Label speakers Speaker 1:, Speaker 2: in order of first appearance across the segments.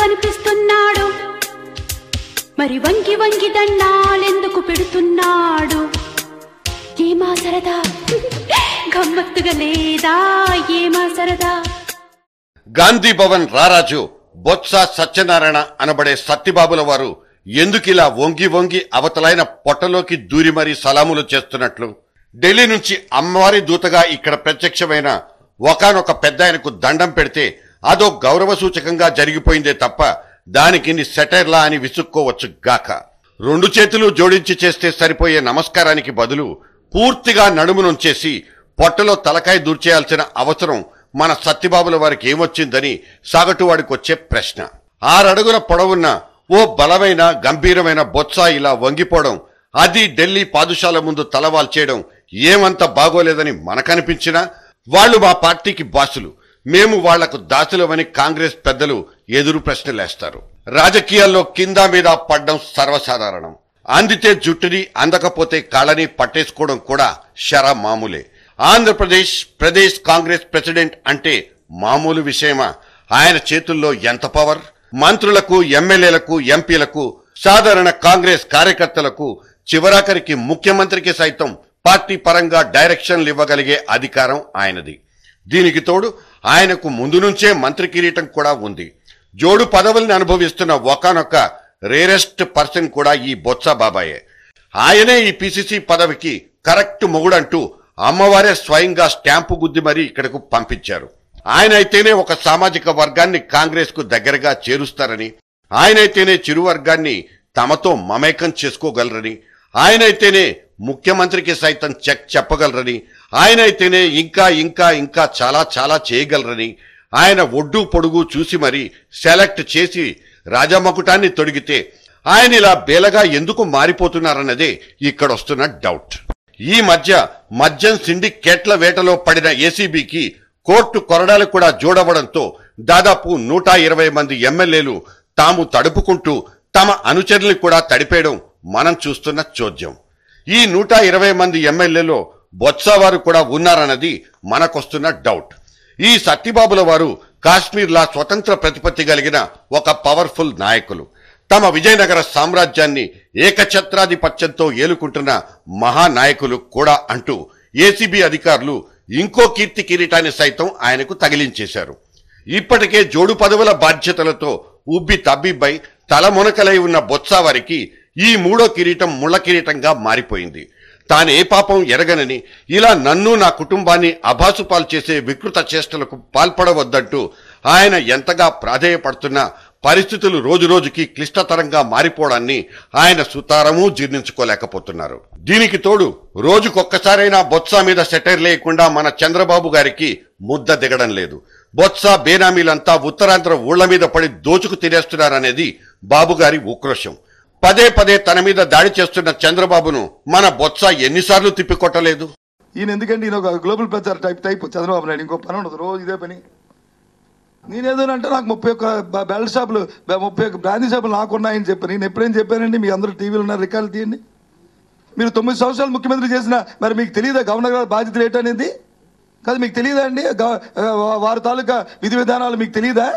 Speaker 1: కనిపిస్తున్నాడు, మరి వంగి వంగి దండాలెందుకు పెడుతున్నాడు? ఏమా సరదా గమ్మత్తుగా లేదా? ఏమా సరదా?
Speaker 2: గాంధీ భవన్ రారాజు బొత్స సత్యనారాయణ అనబడే సత్యబాబుల వారు ఎందుకిలా వంగి వంగి అవతలైన పొట్టలోకి దూరి మరీ సలాములు చేస్తున్నట్లు? ఢిల్లీ నుంచి అమ్మవారి దూతగా ఇక్కడ ప్రత్యక్షమైన ఒకానొక పెద్దాయనకు దండం పెడితే అదో గౌరవ సూచకంగా జరిగిపోయిందే తప్ప దానికి సెటైర్లా అని విసుక్కోవచ్చు గాక. రెండు చేతులు జోడించి చేస్తే సరిపోయే నమస్కారానికి బదులు పూర్తిగా నడుము నుంచేసి పొట్టలో తలకాయ దూర్చేయాల్సిన అవసరం మన సత్యబాబుల వారికి ఏమొచ్చిందని సాగటువాడికొచ్చే ప్రశ్న. 6 అడుగుల పొడవున్న ఓ బలమైన గంభీరమైన బొత్స ఇలా వంగిపోవడం, అది ఢిల్లీ పాదుషాల ముందు తలవాల్చేయడం ఏమంత బాగోలేదని మనకనిపించినా వాళ్లు మా పార్టీకి బాసులు, మేము వాళ్లకు దాసులమని కాంగ్రెస్ పెద్దలు ఎదురు ప్రశ్నలేస్తారు. రాజకీయాల్లో కింద మీద పడ్డం సర్వసాధారణం. అందితే జుట్టుని, అందకపోతే కాళ్ళని పట్టేసుకోవడం కూడా శర మామూలే. ఆంధ్రప్రదేశ్ ప్రదేశ్ కాంగ్రెస్ ప్రెసిడెంట్ అంటే మామూలు విషయమా? ఆయన చేతుల్లో ఎంత పవర్! మంత్రులకు, ఎమ్మెల్యేలకు, ఎంపీలకు, సాధారణ కాంగ్రెస్ కార్యకర్తలకు, చివరాఖరికి ముఖ్యమంత్రికి సైతం పార్టీ పరంగా డైరెక్షన్లు ఇవ్వగలిగే అధికారం ఆయనది. దీనికి తోడు ఆయనకు ముందు నుంచే మంత్రి కిరీటం కూడా ఉంది. జోడు పదవుల్ని అనుభవిస్తున్న ఒకానొక రేరెస్ట్ పర్సన్ కూడా ఈ బొత్స బాబాయే. ఆయనే ఈ పిసిసి పదవికి కరెక్ట్ మొగుడంటూ అమ్మవారే స్వయంగా స్టాంపు గుద్ది మరీ ఇక్కడకు పంపించారు. ఆయనైతేనే ఒక సామాజిక వర్గాన్ని కాంగ్రెస్ కు దగ్గరగా చేరుస్తారని, ఆయనైతేనే చిరు వర్గాన్ని తమతో మమేకం చేసుకోగలరని, ఆయనైతేనే ముఖ్యమంత్రికి సైతం చెక్ చెప్పగలరని, ఆయనైతేనే ఇంకా ఇంకా ఇంకా చాలా చాలా చేయగలరని, ఆయన ఒడ్డు పొడుగు చూసి మరీ సెలెక్ట్ చేసి రాజమకుటాన్ని తొడిగితే ఆయన ఇలా బేలగా ఎందుకు మారిపోతున్నారన్నదే ఇక్కడొస్తున్న డౌట్. ఈ మధ్య మద్యం సిండికేట్ల వేటలో పడిన ఏసీబీకి కోర్టు కొరడాలు కూడా జోడవడంతో దాదాపు 120 మంది ఎమ్మెల్యేలు తాము తడుపుకుంటూ తమ అనుచరుల్ని కూడా తడిపేయడం మనం చూస్తున్న చోద్యం. ఈ 120 మంది ఎమ్మెల్యేలో బొత్స వారు కూడా ఉన్నారన్నది మనకొస్తున్న డౌట్. ఈ సత్యబాబుల వారు కాశ్మీర్లా స్వతంత్ర ప్రతిపత్తి కలిగిన ఒక పవర్ఫుల్ నాయకులు. తమ విజయనగర సామ్రాజ్యాన్ని ఏకఛత్రాధిపత్యంతో ఏలుకుంటున్న మహానాయకులు కూడా అంటూ ఏసీబీ అధికారులు ఇంకో కీర్తి కిరీటాన్ని సైతం ఆయనకు తగిలించేశారు. ఇప్పటికే జోడు పదవుల బాధ్యతలతో ఉబ్బి తబ్బిబ్బై తలమునకలై ఉన్న బొత్స వారికి ఈ 3వ కిరీటం ముళ్ళ కిరీటంగా మారిపోయింది. తానే పాపం ఎరగనని, ఇలా నన్ను నా కుటుంబాన్ని అభాసుపాలు చేసే వికృత చేష్టలకు పాల్పడవద్దంటూ ఆయన ఎంతగా ప్రాధేయపడుతున్నా పరిస్థితులు రోజురోజుకి క్లిష్టతరంగా మారిపోవడాన్ని ఆయన సుతారమూ జీర్ణించుకోలేకపోతున్నారు. దీనికి తోడు రోజుకొక్కసారైనా బొత్స మీద సెటైర్ లేకుండా మన చంద్రబాబు గారికి ముద్ద దిగడం లేదు. బొత్స బేనామీలంతా ఉత్తరాంధ్ర ఊళ్ల మీద పడి దోచుకు తినేస్తున్నారనేది బాబుగారి ఉక్రోషం. పదే పదే తన మీద దాడి చేస్తున్న చంద్రబాబును మన బొత్స ఎన్నిసార్లు తిప్పికొట్టలేదు?
Speaker 3: ఈయన ఎందుకంటే ఈయన ఒక గ్లోబల్ ప్రచార టైప్ చంద్రబాబు నాయుడు. ఇంకో పని ఉండదు, రోజు ఇదే పని. నేనేదోనంటే నాకు 31 బెల్ట్ షాపులు, 31 బ్రాందీ షాపులు నాకున్నాయని చెప్పాను. నేను ఎప్పుడేం చెప్పానండి? మీ అందరూ టీవీలు ఉన్నారు, రికార్డు తీయండి. మీరు 9 సంవత్సరాలు ముఖ్యమంత్రి చేసిన మరి మీకు తెలియదా గవర్నర్ గారి బాధ్యతలు ఏంటనేది? కాదు, మీకు తెలియదా అండి? వారి తాలూకా విధి విధానాలు మీకు తెలియదా?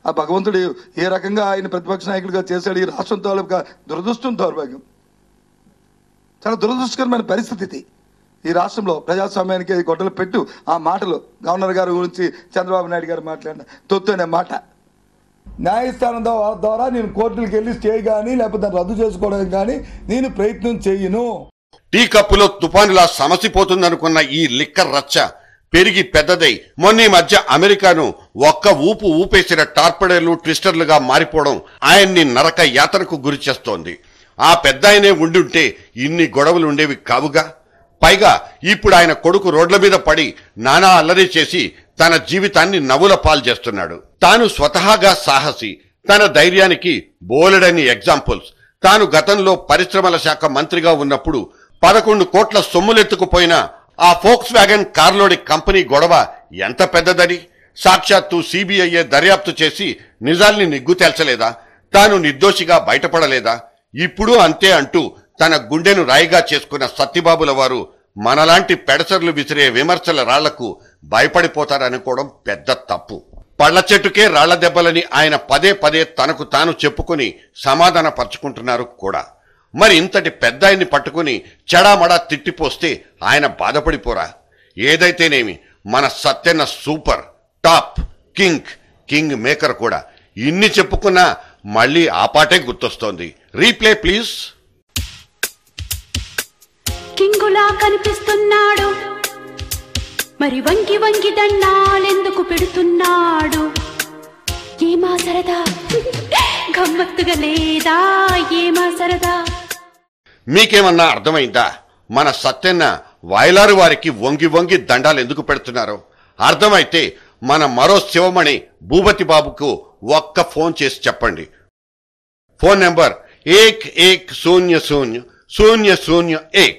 Speaker 3: ఆ భగవంతుడు ఏ రకంగా ఆయన ప్రతిపక్ష నాయకుడిగా చేశాడు. ఈ రాష్ట్రం తాలూకా దురదృష్టం, దౌర్భాగ్యం, చాలా దురదృష్టకరమైన పరిస్థితి. ఈ రాష్ట్రంలో ప్రజాస్వామ్యానికి గొడ్డలు పెట్టు. ఆ మాటలు గవర్నర్ గారి గురించి చంద్రబాబు నాయుడు గారు మాట్లాడిన తొత్తు అనే మాట. న్యాయస్థానం ద్వారా నేను కోర్టులకు వెళ్ళి స్టే కానీ లేకపోతే దాన్ని రద్దు చేసుకోవడానికి కానీ నేను ప్రయత్నం చేయను.
Speaker 2: టీ కప్పులో తుఫానులా సమసిపోతుందనుకున్న ఈ లిక్కర్ రచ్చ పెరిగి పెద్దదై మొన్న మధ్య అమెరికాను ఒక్క ఊపు ఊపేసిన టార్పెడోలు, ట్విస్టర్లుగా మారిపోవడం ఆయన్ని నరక యాతనకు గురి చేస్తోంది. ఆ పెద్దాయనే ఉండుంటే ఇన్ని గొడవలు ఉండేవి కావుగా. పైగా ఇప్పుడు ఆయన కొడుకు రోడ్ల మీద పడి నానా అల్లరి చేసి తన జీవితాన్ని నవ్వుల పాలు చేస్తున్నాడు. తాను స్వతహాగా సాహసి, తన ధైర్యానికి బోలెడని ఎగ్జాంపుల్స్. తాను గతంలో పరిశ్రమల శాఖ మంత్రిగా ఉన్నప్పుడు 11 కోట్ల సొమ్ములెత్తుకుపోయిన ఆ ఫోక్స్ వ్యాగన్ కార్లోని కంపెనీ గొడవ ఎంత పెద్దదని సాక్షాత్తు సిబిఐఏ దర్యాప్తు చేసి నిజాల్ని నిగ్గు తేల్చలేదా? తాను నిర్దోషిగా బయటపడలేదా? ఇప్పుడు అంతే అంటూ తన గుండెను రాయిగా చేసుకున్న సత్యబాబుల వారు మనలాంటి పెడసర్లు విసిరే విమర్శల రాళ్లకు భయపడిపోతారనుకోవడం పెద్ద తప్పు. పళ్ల చెట్టుకే రాళ్ల దెబ్బలని ఆయన పదే పదే తనకు తాను చెప్పుకుని సమాధాన పరుచుకుంటున్నారు కూడా. మరి ఇంతటి పెద్ద ఆయన్ని పట్టుకుని చెడామడా తిట్టిపోస్తే ఆయన బాధపడిపోరా? ఏదైతేనేమి మన సత్యన్న సూపర్ టాప్ కింగ్ మేకర్ కూడా. ఇన్ని చెప్పుకున్నా మళ్ళీ ఆ పాటే గుర్తొస్తోంది. Replay please.
Speaker 1: కింగులా కనిపిస్తున్నాడు, మరి వంగి వంగి దండాలెందుకు పెడుతున్నాడు? ఏమా సరదా, గమ్మత్తుగా లేదా ఏమా సరదా?
Speaker 2: మీకేమన్నా అర్థమైందా? మన సత్యన్న వాయలారు వారికి వంగి వంగి దండాలు ఎందుకు పెడుతున్నారో అర్థమైతే మన మరో శివమణి భూపతి బాబుకు ఒక్క ఫోన్ చేసి చెప్పండి. Phone number 11000001.